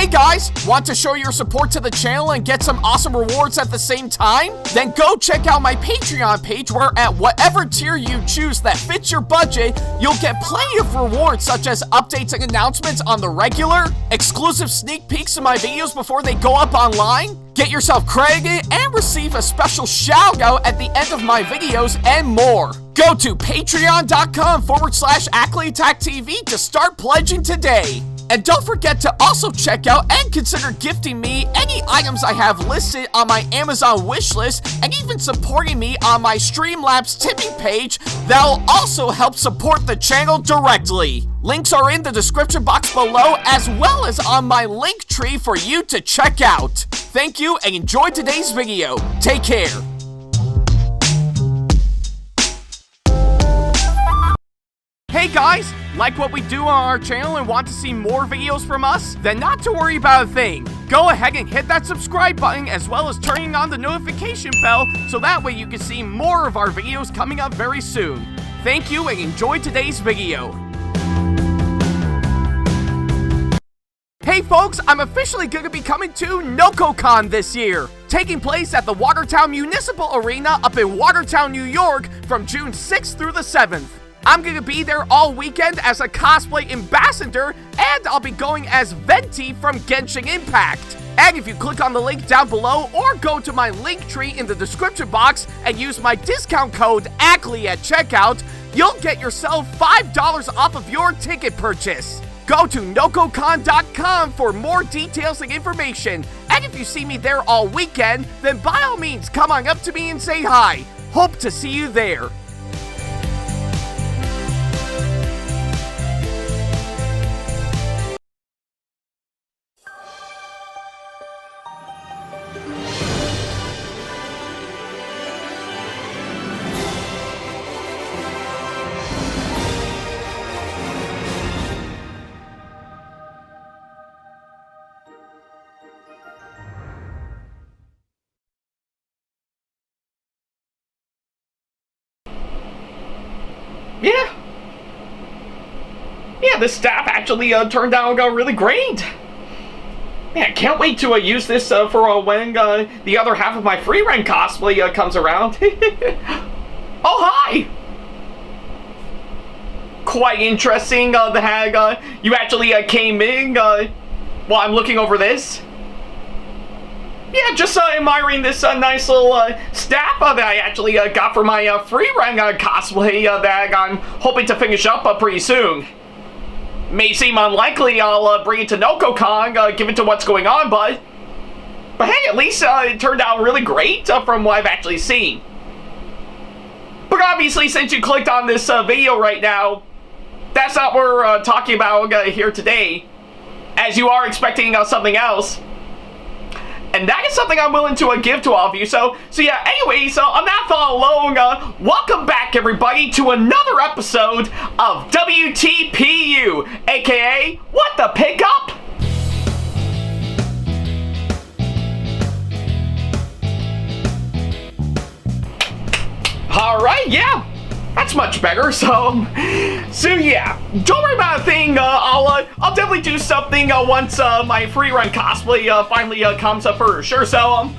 Hey guys, want to show your support to the channel and get some awesome rewards at the same time? Then go check out my Patreon page where at whatever tier you choose that fits your budget, you'll get plenty of rewards such as updates and announcements on the regular, exclusive sneak peeks of my videos before they go up online, get yourself credited, and receive a special shout out at the end of my videos and more. Go to patreon.com/AckleyAttack44227TV to start pledging today. And don't forget to also check out and consider gifting me any items I have listed on my Amazon wishlist and even supporting me on my Streamlabs tipping page that'll also help support the channel directly. Links are in the description box below as well as on my link tree for you to check out. Thank you and enjoy today's video. Take care. Hey guys, like what we do on our channel and want to see more videos from us? Then not to worry about a thing. Go ahead and hit that subscribe button as well as turning on the notification bell so that way you can see more of our videos coming up very soon. Thank you and enjoy today's video. Hey folks, I'm officially going to be coming to NocoCon this year, taking place at the Watertown Municipal Arena up in Watertown, New York from June 6th through the 7th. I'm going to be there all weekend as a cosplay ambassador, and I'll be going as Venti from Genshin Impact. And if you click on the link down below or go to my link tree in the description box and use my discount code Ackley at checkout, you'll get yourself $5 off of your ticket purchase. Go to NocoCon.com for more details and information. And if you see me there all weekend, then by all means come on up to me and say hi. Hope to see you there. Yeah, this staff actually turned out really great. Man, I can't wait to use this for when the other half of my free rent cosplay comes around. Oh, hi! Quite interesting, the hag, you actually came in while I'm looking over this. Yeah, just admiring this nice little staff that I actually got for my free rent cosplay that I'm hoping to finish up pretty soon. May seem unlikely I'll bring it to NocoCon, given to what's going on, but hey, at least it turned out really great from what I've actually seen. But obviously, since you clicked on this video right now, that's not what we're talking about here today, as you are expecting something else. And that is something I'm willing to give to all of you. So yeah, anyway, on that thought alone, welcome back everybody to another episode of WTPU, aka What the Pickup? Alright, yeah. That's much better, so yeah, don't worry about a thing. I'll definitely do something once my free run cosplay finally comes up for sure. So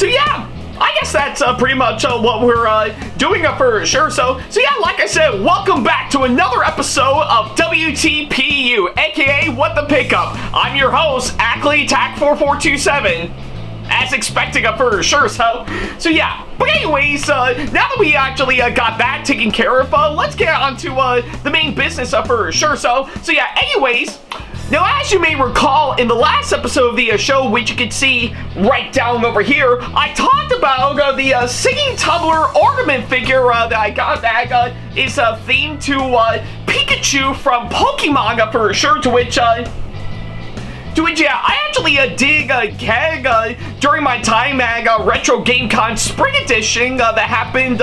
yeah, I guess that's pretty much what we're doing for sure. So yeah, like I said, welcome back to another episode of WTPU, aka What the Pickup. I'm your host, AckleyAttack4427. As expected for sure, so yeah. But anyways, now that we actually got that taken care of, let's get on to the main business for sure. So yeah, anyways, now as you may recall, in the last episode of the show, which you can see right down over here, I talked about the singing tumbler ornament figure that I got that is themed to Pikachu from Pokemon for sure, to which yeah, I actually did keg during my time at Retro GameCon Spring Edition that happened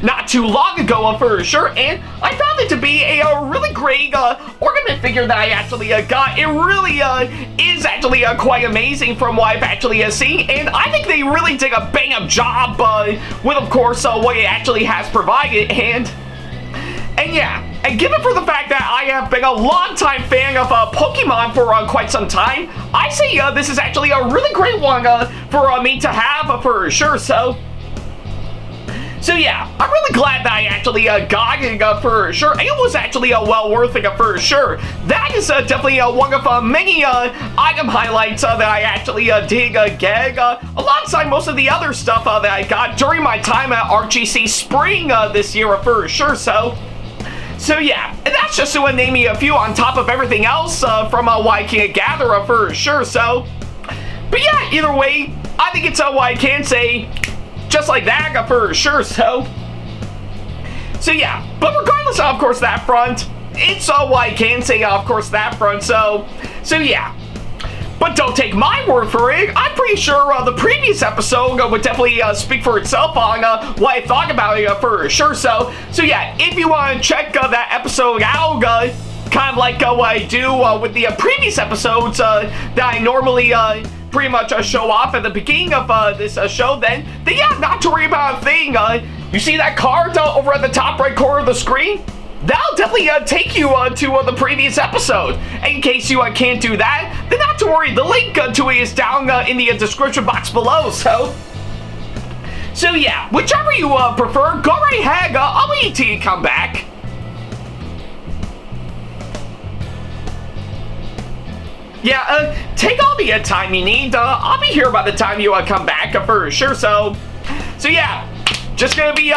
not too long ago for sure, and I found it to be a really great ornament figure that I actually got. It really is actually quite amazing from what I've actually seen, and I think they really did a bang-up job with, of course, what it actually has provided. And And yeah, and given for the fact that I have been a long-time fan of Pokemon for quite some time, I say this is actually a really great one for me to have for sure. So yeah, I'm really glad that I actually got it for sure. It was actually well worth it for sure. That is definitely one of many item highlights that I actually did get alongside most of the other stuff that I got during my time at RGC Spring this year for sure. So yeah, and that's just to name me a few on top of everything else from what I can gather for sure. But yeah, either way, I think it's what I can say. Just like that for sure. So yeah, but regardless of course that front, it's what I can say of course that front. So yeah, but don't take my word for it. I'm pretty sure the previous episode would definitely speak for itself on what I thought about it for sure. So yeah, if you want to check that episode out, kind of like what I do with the previous episodes that I normally pretty much show off at the beginning of this show, then yeah, not to worry about a thing. You see that card over at the top right corner of the screen? That'll definitely take you to the previous episode. And in case you can't do that, then not to worry, the link to it is down in the description box below. So yeah, whichever you prefer, go right ahead. I'll wait till you come back. Yeah, take all the time you need. I'll be here by the time you come back for sure. So yeah, just gonna be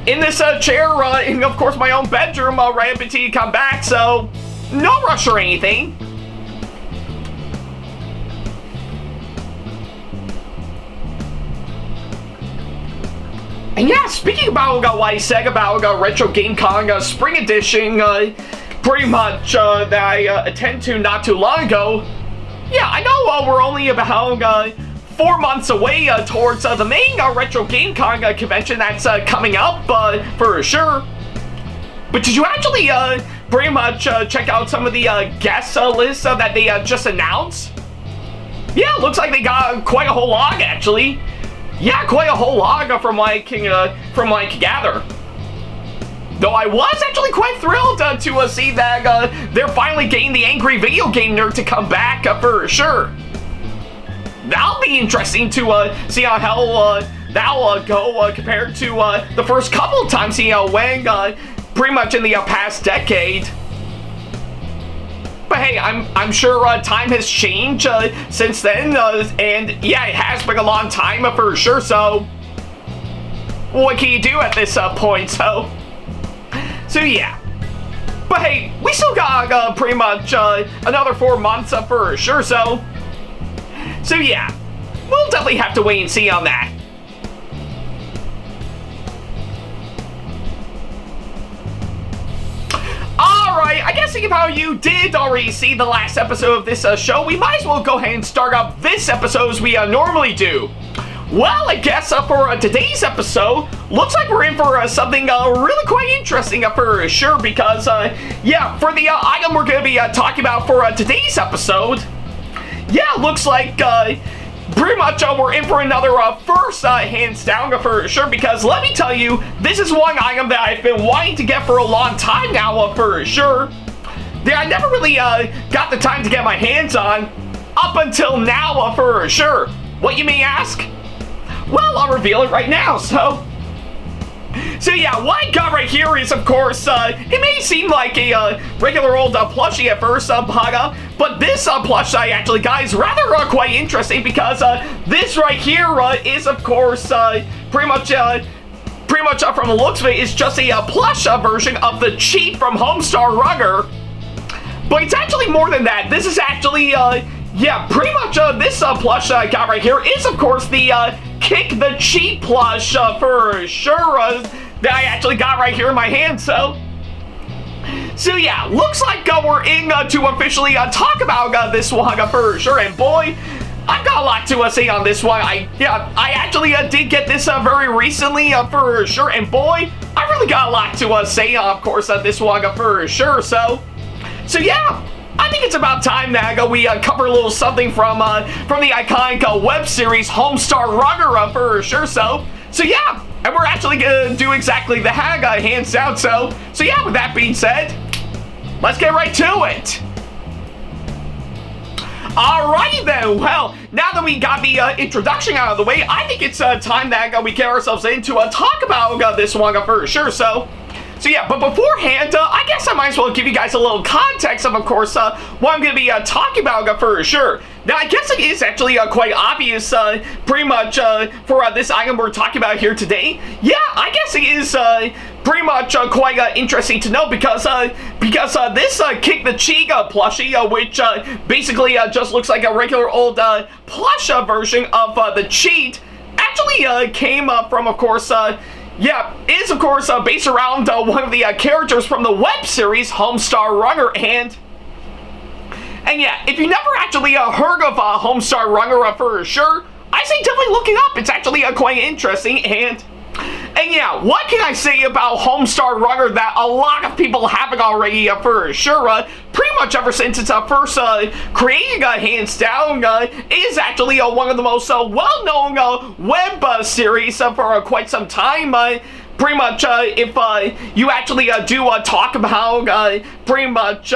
in this chair in, of course, my own bedroom right up until you come back. So no rush or anything. And yeah, speaking about what I said about Retro Game Con Spring Edition, pretty much that I attended to not too long ago. Yeah, I know we're only about 4 months away towards the main Retro Game Con convention that's coming up for sure. But did you actually pretty much check out some of the guest lists that they just announced? Yeah, looks like they got quite a whole log actually. Yeah, quite a whole log from what I can gather. Though I was actually quite thrilled to see that they're finally getting the angry video game nerd to come back for sure. That'll be interesting to see how that'll go compared to the first couple of times he went pretty much in the past decade. But hey, I'm sure time has changed since then, and yeah, it has been a long time for sure. So what can you do at this point? So yeah, but hey, we still got pretty much another 4 months for sure. So yeah, we'll definitely have to wait and see on that. Alright, I guess seeing how you did already see the last episode of this show, we might as well go ahead and start up this episode as we normally do. Well, I guess for today's episode, looks like we're in for something really quite interesting for sure, because yeah, for the item we're going to be talking about for today's episode, yeah, looks like pretty much we're in for another first, hands down for sure, because let me tell you, this is one item that I've been wanting to get for a long time now for sure. That I never really got the time to get my hands on up until now for sure. What you may ask? Well, I'll reveal it right now. So yeah, what I got right here is, of course, it may seem like a regular old plushie at first, but this plush I actually got is rather quite interesting, because this right here is, of course, pretty much from the looks of it, is just a plush version of the Chief from Homestar Runner. But it's actually more than that. This is actually, yeah, pretty much this plush I got right here is, of course, the Kick the Cheat plush for sure that I actually got right here in my hand. So yeah, looks like we're in to officially talk about this one for sure. And boy, I've got a lot to say on this one. I actually did get this very recently for sure. And boy, I really got a lot to say, of course, this one for sure. So yeah, I think it's about time that we cover a little something from the iconic web series Homestar Runner for sure. So yeah, And we're actually gonna do exactly that, hands down. So yeah, with that being said, let's get right to it. Alrighty then, well, now that we got the introduction out of the way, I think it's time that we get ourselves in to talk about this manga for sure. So yeah, but beforehand, I guess I might as well give you guys a little context of course, what I'm going to be talking about for sure. Now, I guess it is actually quite obvious, pretty much, for this item we're talking about here today. Yeah, I guess it is pretty much quite interesting to know because this Kick the Cheek plushie, which basically just looks like a regular old plush version of the cheat, actually came from, of course, yeah, is of course based around one of the characters from the web series Homestar Runner, and yeah, if you never actually heard of Homestar Runner for sure, I say definitely look it up. It's actually quite interesting, and yeah, what can I say about Homestar Runner that a lot of people haven't already for sure? Pretty much ever since its first created, hands down, is actually one of the most well-known web series for quite some time. Pretty much, if you actually do talk about pretty much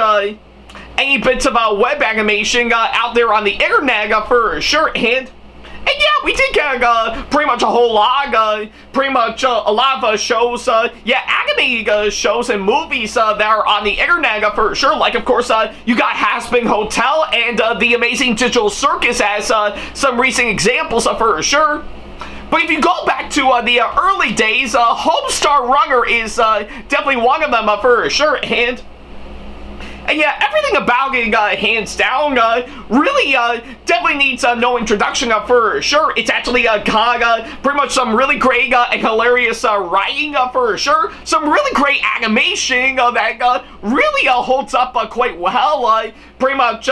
any bits of web animation out there on the internet for sure, and yeah, we did get pretty much a whole lot, pretty much a lot of shows, yeah, animated shows and movies that are on the internet for sure. Like, of course, you got Has-Been Hotel and The Amazing Digital Circus as some recent examples for sure. But if you go back to the early days, Homestar Runner is definitely one of them for sure, and yeah, everything about it, hands down, really definitely needs no introduction for sure. It's actually got pretty much some really great and hilarious writing for sure. Some really great animation that really holds up quite well. Pretty much,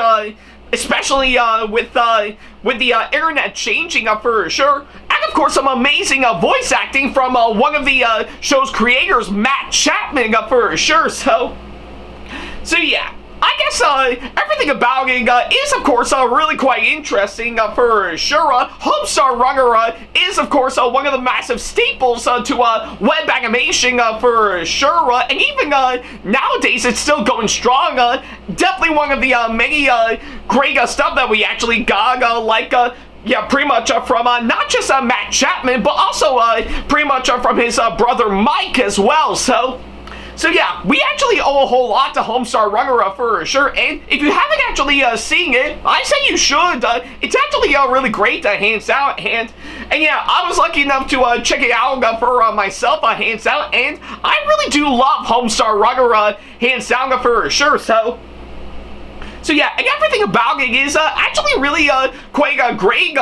especially with the internet changing for sure. And of course, some amazing voice acting from one of the show's creators, Matt Chapman, for sure. So yeah, I guess everything about it is, of course, really quite interesting for sure. Homestar Runner is, of course, one of the massive staples to web animation for sure. And even nowadays, it's still going strong. Definitely one of the many great stuff that we actually got, like yeah, pretty much from not just Matt Chapman, but also pretty much from his brother Mike as well. So yeah, we actually owe a whole lot to Homestar Runner for sure, and if you haven't actually seen it, I say you should. It's actually really great, hands down, and yeah, I was lucky enough to check it out for myself, hands down, and I really do love Homestar Runner, hands down for sure. So yeah, and everything about it is actually really quite great,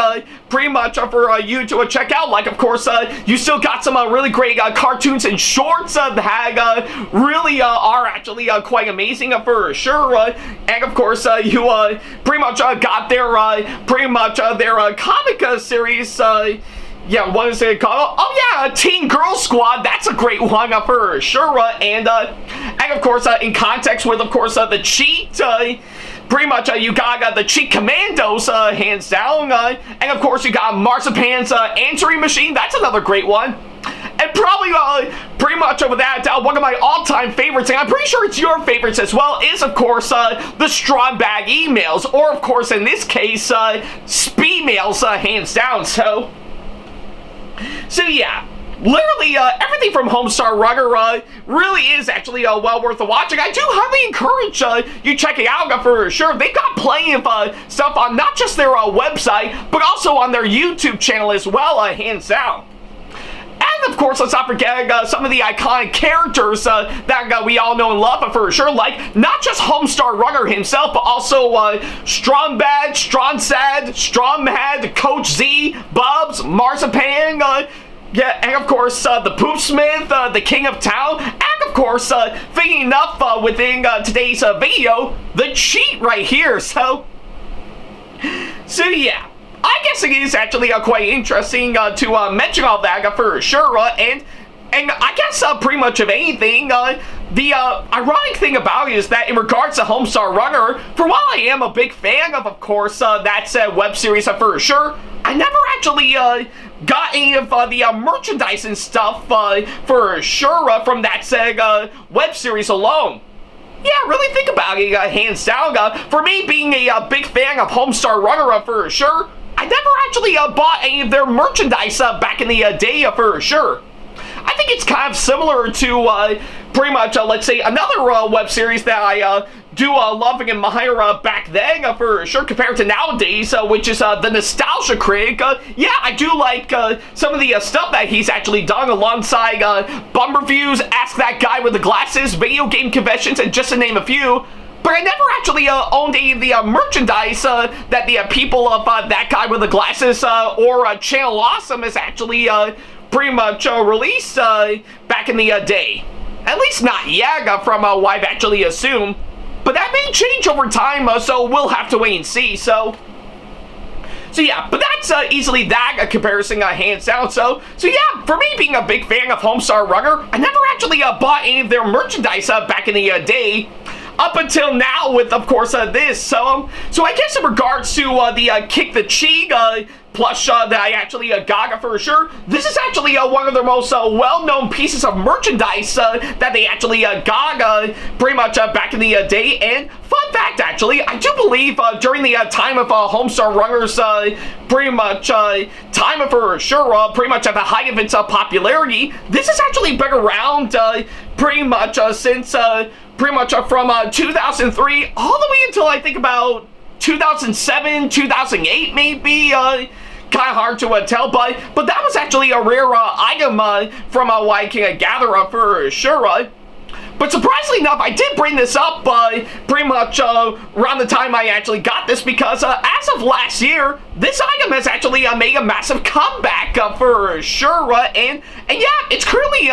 pretty much for you to check out. Like, of course, you still got some really great cartoons and shorts that really are actually quite amazing for sure. And of course, you pretty much got their pretty much their comic series. Yeah, what is it called? Oh yeah, Teen Girl Squad. That's a great one for sure. And of course, in context with, of course, the cheat. Pretty much, you got the Cheat Commandos, hands down, and of course you got Marzipan's answering machine. That's another great one. And probably, pretty much over that, one of my all-time favorites, and I'm pretty sure it's your favorites as well, is of course the Strong Bag emails, or of course in this case, Speemails, hands down. So yeah. Literally, everything from Homestar Runner really is actually well worth watching. I do highly encourage you check it out for sure. They've got plenty of stuff on not just their website, but also on their YouTube channel as well, hands down. And of course, let's not forget some of the iconic characters that we all know and love for sure, like not just Homestar Runner himself, but also Strong Bad, Strong Sad, Strong Mad, Coach Z, Bubs, Marzipan, yeah, and of course, the Poopsmith, the King of Town, and of course, fitting enough within today's video, the cheat right here. So yeah, I guess it is actually quite interesting to mention all that for sure, and I guess pretty much of anything, the ironic thing about it is that in regards to Homestar Runner, for while I am a big fan of course, that said web series for sure, I never actually got any of the merchandise and stuff for sure from that said web series alone. Yeah, really think about it, hands down. For me being a big fan of Homestar Runner for sure, I never actually bought any of their merchandise back in the day for sure. I think it's kind of similar to pretty much, let's say, another web series that I do love and admire back then for sure compared to nowadays, which is the Nostalgia Critic. Yeah, I do like some of the stuff that he's actually done alongside Bum Reviews, Ask That Guy with the Glasses, Video Game Conventions, and just to name a few. But I never actually owned any of the merchandise that the people of That Guy with the Glasses or Channel Awesome has actually pretty much released back in the day. At least not yet, from what I've actually assumed. But that may change over time, so we'll have to wait and see. So yeah, but that's easily that comparison hands down. So yeah, for me being a big fan of Homestar Runner, I never actually bought any of their merchandise back in the day. Up until now with, of course, this. So I guess in regards to the Kick the Cheek plush that I actually got for sure, this is actually one of their most well-known pieces of merchandise that they actually got pretty much back in the day. And fun fact, actually, I do believe during the time of Homestar Runner's pretty much time for sure, pretty much at the height of its popularity, this has actually been around pretty much since pretty much from 2003 all the way until I think about 2007, 2008 maybe. Kind of hard to tell, but that was actually a rare item from what I can gather for sure. But surprisingly enough, I did bring this up pretty much around the time I actually got this because as of last year, this item has actually made a massive comeback for sure. And yeah, it's currently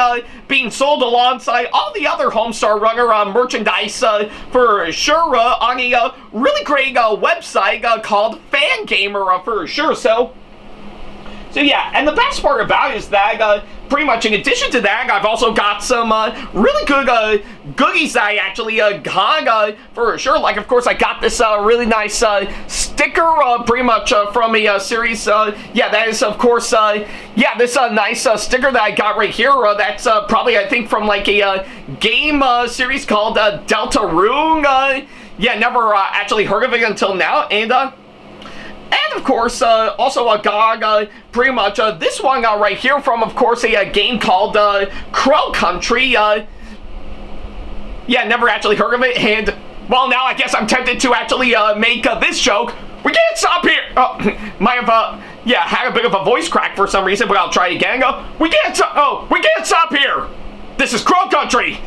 being sold alongside all the other Homestar Runner merchandise for sure on a really great website called Fangamer for sure. So yeah, and the best part about it is that pretty much in addition to that, I've also got some really good goodies that I actually got for sure. Like, of course, I got this really nice sticker pretty much from a series. Yeah, that is, of course, yeah, this nice sticker that I got right here. That's probably, I think, from like a game series called Deltarune. Yeah, never actually heard of it until now. And of course, also got pretty much this one right here from, of course, a game called Crow Country. Yeah, never actually heard of it. And, well, now I guess I'm tempted to actually make this joke. We can't stop here! Oh, might have, yeah, had a bit of a voice crack for some reason, but I'll try it again. We can't stop here! This is Crow Country!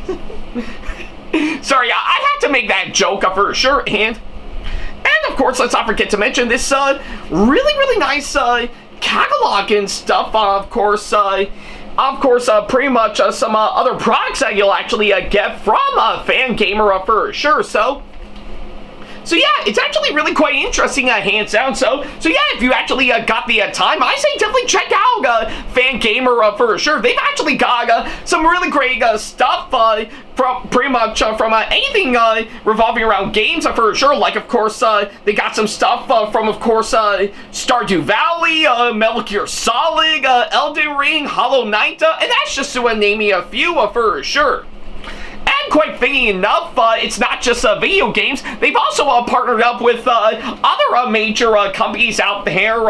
Sorry, I had to make that joke for sure. And of course, let's not forget to mention this really nice catalog and stuff. Of course, pretty much some other products that you'll actually get from Fangamer for sure. So yeah, it's actually really quite interesting, hands down. So yeah, if you actually got the time, I say definitely check out Fangamer for sure. They've actually got some really great stuff from pretty much from anything revolving around games for sure. Like, of course, they got some stuff from, of course, Stardew Valley, Metal Gear Solid, Elden Ring, Hollow Knight, and that's just to name a few for sure. And quite fitting enough, it's not just video games. They've also partnered up with other major companies out there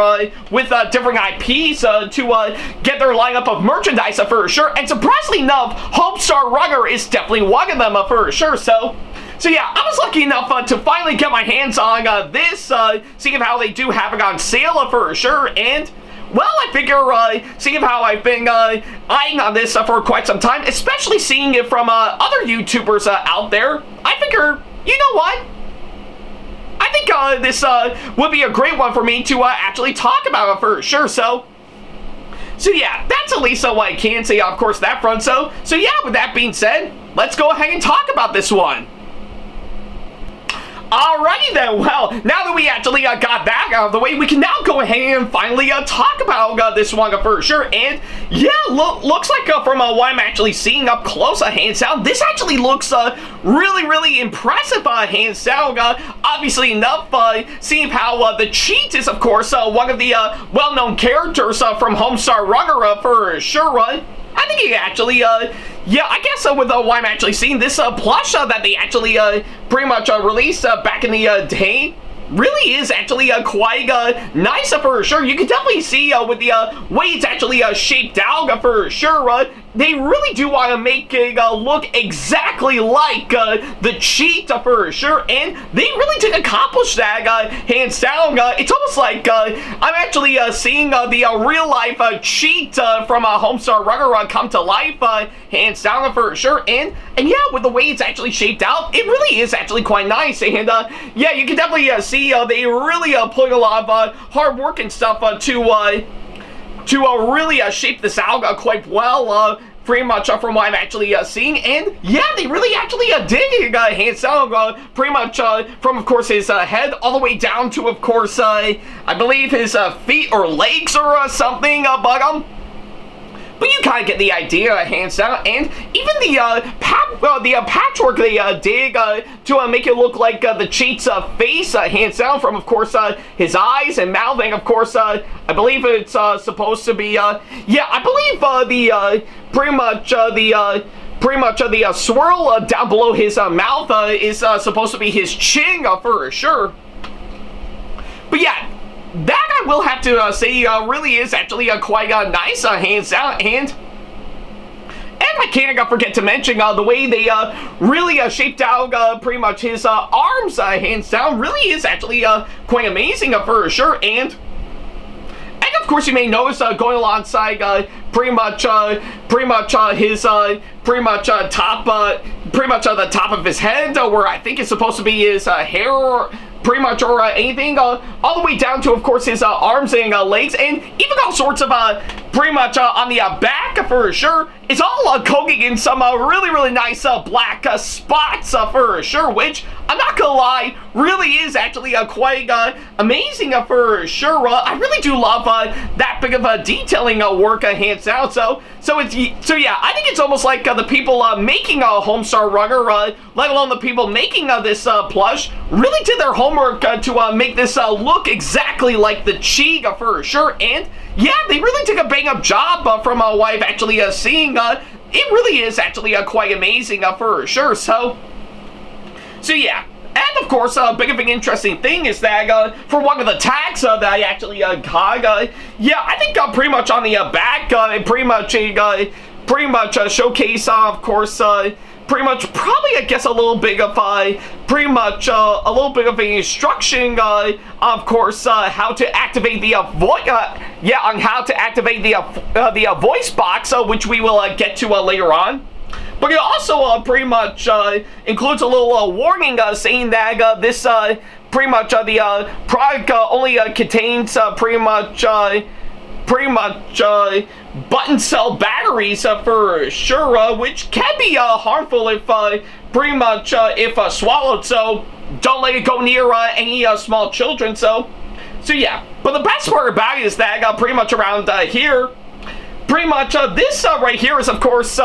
with different IPs to get their lineup of merchandise for sure. And surprisingly enough, Homestar Runner is definitely one of them for sure. So yeah, I was lucky enough to finally get my hands on this, seeing how they do have it on sale for sure. And well, I figure, seeing how I've been eyeing on this for quite some time, especially seeing it from other YouTubers out there, I figure, you know what? I think this would be a great one for me to actually talk about for sure. So yeah, that's at least what I can say, of course, that front. So yeah, with that being said, let's go ahead and talk about this one. Alrighty then, well, now that we actually got that out of the way, we can now go ahead and finally talk about this one for sure. And yeah, looks like from what I'm actually seeing up close, hands down, this actually looks really impressive, hands down. Obviously enough, seeing how the cheat is, of course, one of the well-known characters from Homestar Runner for sure. I think he actually, yeah, I guess with what I'm actually seeing, this plush that they actually pretty much released back in the day really is actually quite nice for sure. You can definitely see with the way it's actually shaped out for sure. They really do want to make it look exactly like the cheat for sure, and they really did accomplish that hands down. It's almost like I'm actually seeing the real life cheat from Homestar Runner come to life hands down for sure, and yeah, with the way it's actually shaped out, it really is actually quite nice, and yeah, you can definitely see they really put a lot of hard work and stuff to really shape this out quite well, pretty much from what I'm actually seeing, and yeah, they really actually did hands down, pretty much from, of course, his head all the way down to, of course, I believe his feet or legs or something, but you kind of get the idea, hands down, and even the patchwork they did to make it look like the cheat's face, hands down, from, of course, his eyes and mouth, and, of course, I believe it's supposed to be, yeah, I believe the pretty much the swirl down below his mouth is supposed to be his chin for sure. But yeah, that I will have to say really is actually quite nice, hands down, and I can't forget to mention the way they really shaped out pretty much his arms, hands down, really is actually quite amazing for sure, and of course you may notice going alongside pretty much his top, pretty much the top of his head, where I think it's supposed to be his hair, pretty much, or anything, all the way down to, of course, his arms and legs, and even all sorts of pretty much on the back for sure. It's all coated in some really nice black spots for sure, which I'm not gonna lie, really is actually quite amazing for sure. I really do love that big of detailing work, hands down. So yeah, I think it's almost like the people making Homestar Runner, let alone the people making this plush, really did their homework to make this look exactly like the cheat for sure. And yeah, they really did a bang-up job from what I've actually seeing. It really is actually quite amazing for sure. So yeah. And of course, a big of an interesting thing is that for one of the tags that I actually got, yeah, I think pretty much on the back, pretty much showcase, of course, pretty much probably I guess a little bit of pretty much a little bit of an instruction, of course, how to activate the voice, yeah, on how to activate the voice box, which we will get to later on. But it also pretty much includes a little warning saying that this pretty much the product only contains pretty much button cell batteries for sure, which can be harmful if pretty much if swallowed. So don't let it go near any small children. So yeah. But the best part about it is that pretty much around here, pretty much this right here is, of course,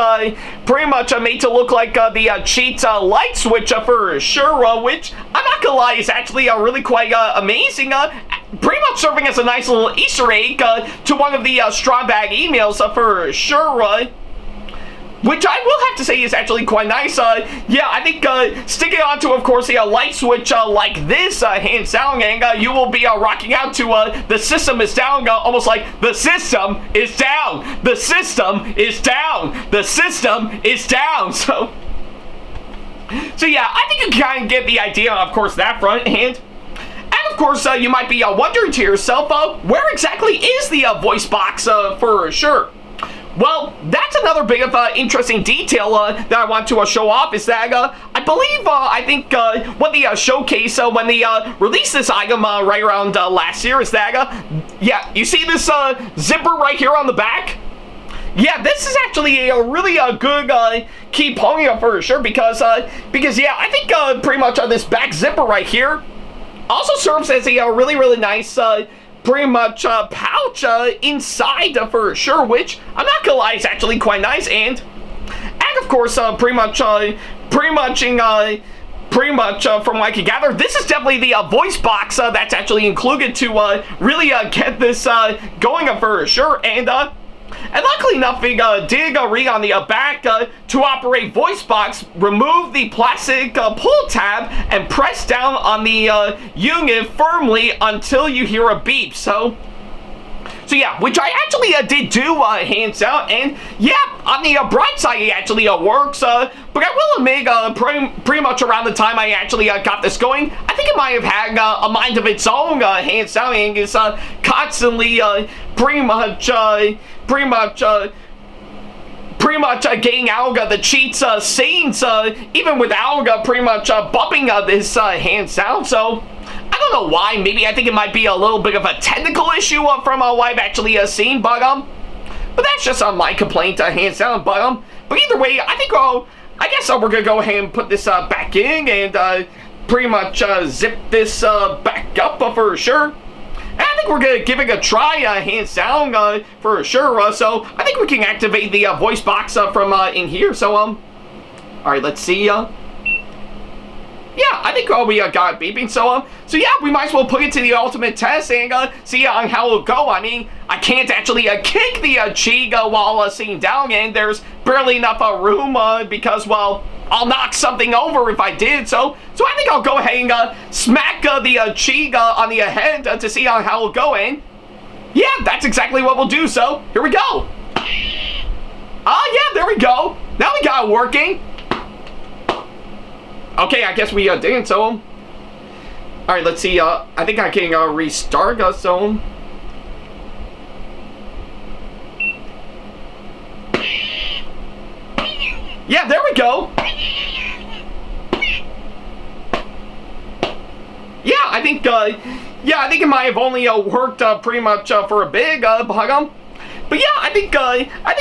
pretty much made to look like the cheat light switch for sure, which I'm not gonna lie is actually really quite amazing. Pretty much serving as a nice little Easter egg to one of the straw bag emails for sure. Which I will have to say is actually quite nice. Yeah, I think sticking onto, of course, a light switch like this, hands down, and you will be rocking out to the system is down, almost like the system is down, the system is down, the system is down. So yeah, I think you kind of get the idea, of course, that front, and of course, you might be wondering to yourself, where exactly is the voice box for sure? Well, that's another bit of interesting detail that I want to show off is that I believe, I think what the showcase when they released this item right around last year is that, yeah, you see this zipper right here on the back? Yeah, this is actually a really good key pony for sure because yeah, I think pretty much this back zipper right here also serves as a really nice pretty much pouch inside for sure, which I'm not gonna lie is actually quite nice, and of course pretty much from what I can gather, this is definitely the voice box that's actually included to really get this going for sure, and luckily enough, we did read on the back to operate voice box, remove the plastic pull tab and press down on the unit firmly until you hear a beep. So yeah, which I actually did do hands out, and yeah, on the bright side it actually works, but I will admit pretty much around the time I actually got this going, I think it might have had a mind of its own, hands down, and is constantly pretty much getting out the cheats scenes, even without pretty much bumping this hands down. So I don't know why. Maybe I think it might be a little bit of a technical issue from what I've actually seen, but that's just my complaint, hands down. But either way, I think I guess we're gonna go ahead and put this back in and pretty much zip this back up for sure. And I think we're gonna give it a try, hands down, for sure. So I think we can activate the voice box from in here. So all right, let's see. Yeah, I think we got it beeping, so yeah, we might as well put it to the ultimate test and see on how it'll go. I mean, I can't actually kick the cheek while sitting down, and there's barely enough room because, well, I'll knock something over if I did, so I think I'll go ahead and smack the cheek on the head to see on how it'll go, and yeah, that's exactly what we'll do, so here we go. Yeah, there we go. Now we got it working. Okay, I guess we didn't, so alright, let's see, I think I can restart, so yeah, there we go. Yeah, I think it might have only worked pretty much for a big but yeah, I think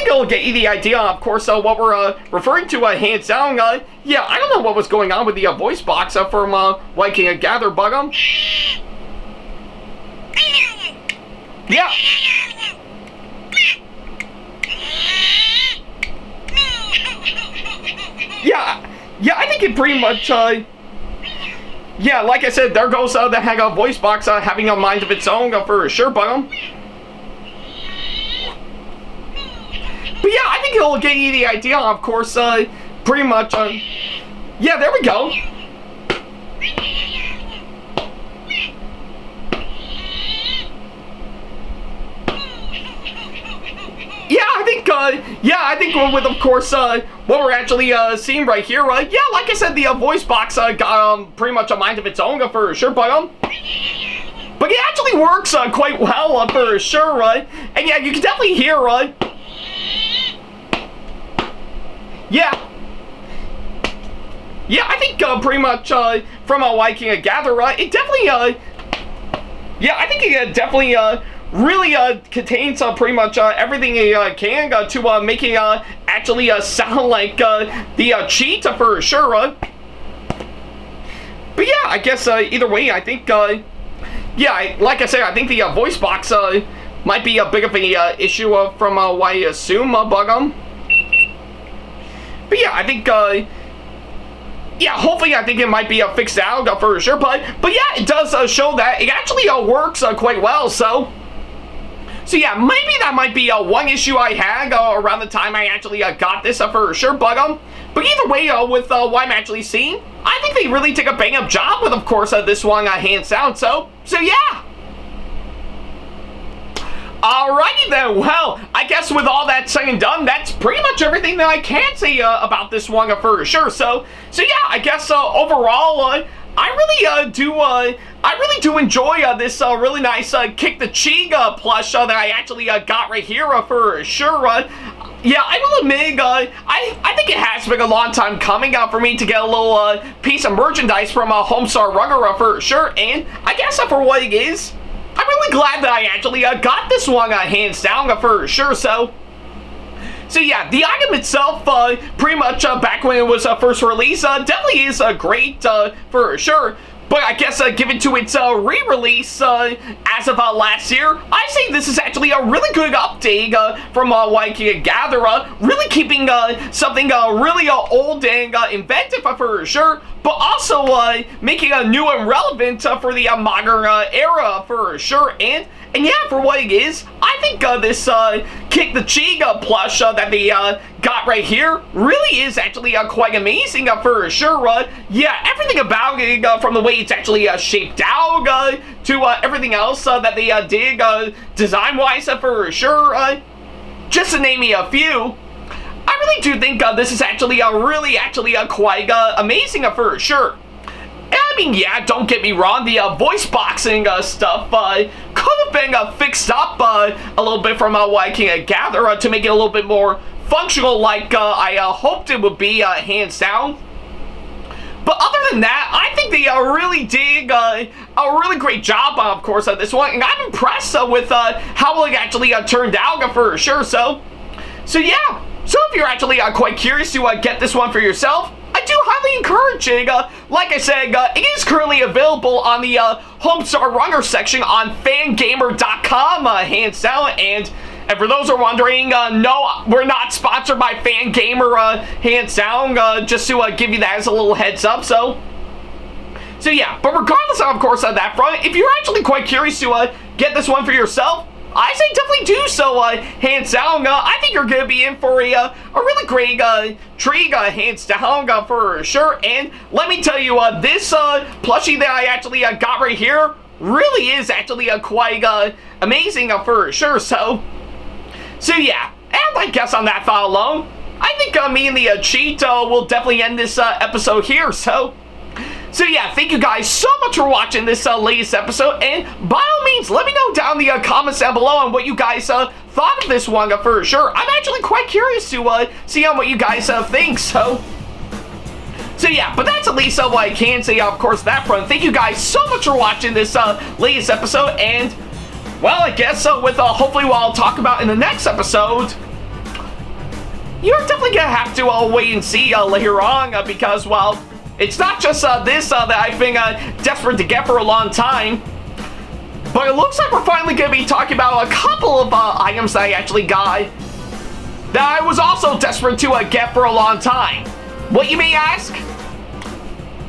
it'll get you the idea, of course, what we're referring to, hands down. Yeah, I don't know what was going on with the voice box from what I can gather, but yeah. Yeah, I think it pretty much, yeah, like I said, there goes the hang voice box having a mind of its own for sure, but yeah, I think it'll get you the idea, of course, pretty much, yeah, there we go. Yeah, I think with, of course, what we're actually seeing right here, yeah, like I said, the voice box got pretty much a mind of its own for sure, but it actually works quite well for sure, and yeah, you can definitely hear, yeah, I think pretty much from what I can gather, it definitely, yeah, I think it definitely really contains pretty much everything it can to make it actually sound like the cheat for sure. But yeah, I guess either way, I think, yeah, like I said, I think the voice box might be a bit of an issue from what I assume, but yeah, I think, yeah, hopefully I think it might be fixed out for sure, but yeah, it does show that it actually works quite well, so yeah, maybe that might be one issue I had around the time I actually got this for sure, but either way, with what I'm actually seeing, I think they really take a bang-up job with, of course, this one hands down, so yeah. Alrighty then, well, I guess with all that said and done, that's pretty much everything that I can say about this one for sure. So yeah, I guess overall, I really do enjoy this really nice Kick the Cheek plush that I actually got right here for sure. Yeah, I will admit, I think it has been a long time coming for me to get a little piece of merchandise from Homestar Rugger for sure, and I guess for what it is, I'm really glad that I actually got this one hands down for sure. So So yeah, the item itself, pretty much back when it was first released, definitely is great for sure. But I guess given to its re-release as of last year, I say this is actually a really good update from what I can gather. Really keeping something really old and inventive for sure, but also making a new and relevant for the modern era for sure. And yeah, for what it is, I think this Kick the Cheek plush that they got right here really is actually quite amazing for sure. Yeah, everything about it, from the way it's actually shaped out to everything else that they did design-wise for sure, just to name me a few. I really do think this is actually quite amazing for sure. I mean, yeah, don't get me wrong, the voice boxing stuff could have been fixed up a little bit from what I can gather to make it a little bit more functional like I hoped it would be, hands down. But other than that, I think they really did a really great job, of course, on this one, and I'm impressed with how it actually turned out for sure. So yeah, so if you're actually quite curious to get this one for yourself, I do highly encourage it. Like I said, it is currently available on the Homestar Runner section on fangamer.com, hands down. And for those who are wondering, no, we're not sponsored by Fangamer, hands down, just to give you that as a little heads up. So yeah, but regardless of course, on that front, if you're actually quite curious to get this one for yourself, I say definitely do so, hands down. I think you're going to be in for a really great treat, hands down, for sure. And let me tell you, this plushie that I actually got right here really is actually quite amazing, for sure. So yeah, and I guess on that thought alone, I think me and the cheat will definitely end this episode here. So yeah, thank you guys so much for watching this latest episode, and by all means, let me know down in the comments down below on what you guys thought of this one for sure. I'm actually quite curious to see on what you guys think. So yeah, but that's at least what I can say, of course, that front. Thank you guys so much for watching this latest episode, and well, I guess with hopefully what I'll talk about in the next episode, you're definitely gonna have to wait and see later on, because, well, it's not just this that I've been desperate to get for a long time, but it looks like we're finally going to be talking about a couple of items that I actually got that I was also desperate to get for a long time. What, you may ask?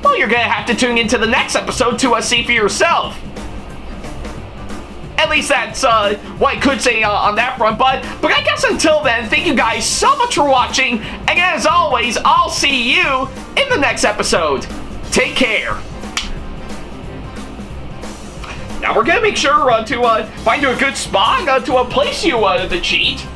Well, you're going to have to tune into the next episode to see for yourself. At least that's what I could say on that front, but I guess until then, thank you guys so much for watching, and as always, I'll see you in the next episode. Take care. Now we're gonna make sure to find you a good spot to place you the cheat.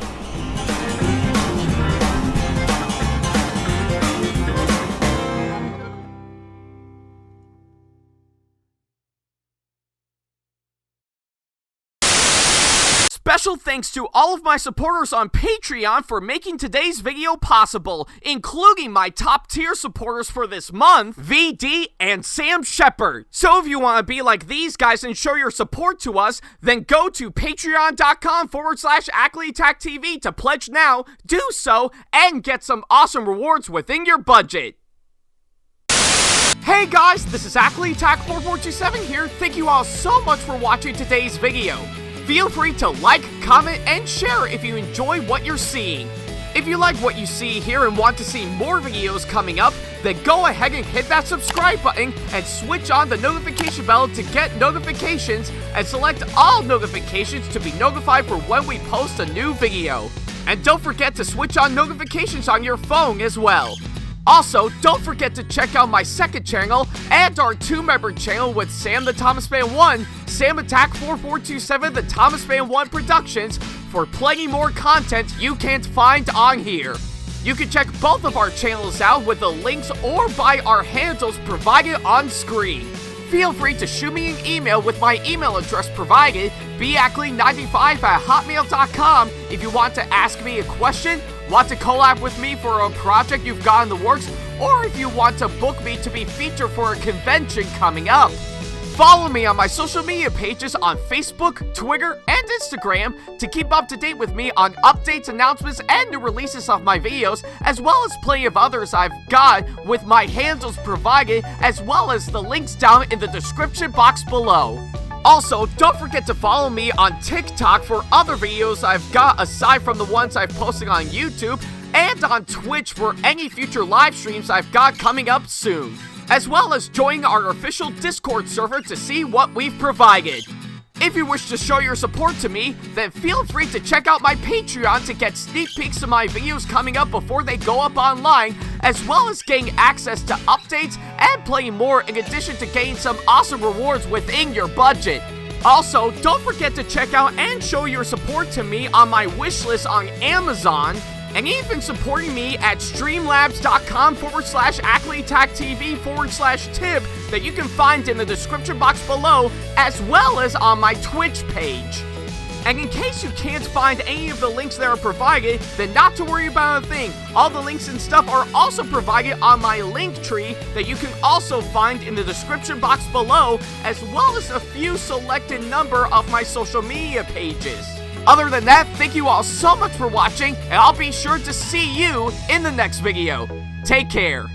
Special thanks to all of my supporters on Patreon for making today's video possible, including my top tier supporters for this month, VD and Sam Shepard. So if you want to be like these guys and show your support to us, then go to patreon.com/AckleyTackTV to pledge now, do so, and get some awesome rewards within your budget. Hey guys, this is AckleyTack4427 here. Thank you all so much for watching today's video. Feel free to like, comment, and share if you enjoy what you're seeing. If you like what you see here and want to see more videos coming up, then go ahead and hit that subscribe button and switch on the notification bell to get notifications, and select all notifications to be notified for when we post a new video. And don't forget to switch on notifications on your phone as well. Also, don't forget to check out my second channel and our 2-member channel with Sam the Thomas Fan 1, SamAttack4427TheThomasFan1 Productions, for plenty more content you can't find on here. You can check both of our channels out with the links or by our handles provided on screen. Feel free to shoot me an email with my email address provided, backley95@hotmail.com, if you want to ask me a question, want to collab with me for a project you've got in the works, or if you want to book me to be featured for a convention coming up. Follow me on my social media pages on Facebook, Twitter, and Instagram to keep up to date with me on updates, announcements, and new releases of my videos, as well as plenty of others I've got with my handles provided, as well as the links down in the description box below. Also, don't forget to follow me on TikTok for other videos I've got aside from the ones I've posted on YouTube, and on Twitch for any future live streams I've got coming up soon, as well as join our official Discord server to see what we've provided. If you wish to show your support to me, then feel free to check out my Patreon to get sneak peeks of my videos coming up before they go up online, as well as getting access to updates and playing more, in addition to getting some awesome rewards within your budget. Also, don't forget to check out and show your support to me on my wishlist on Amazon, and even supporting me at streamlabs.com/AckleyTACTV/tip that you can find in the description box below, as well as on my Twitch page. And in case you can't find any of the links that are provided, then not to worry about a thing. All the links and stuff are also provided on my link tree that you can also find in the description box below, as well as a few selected number of my social media pages. Other than that, thank you all so much for watching, and I'll be sure to see you in the next video. Take care.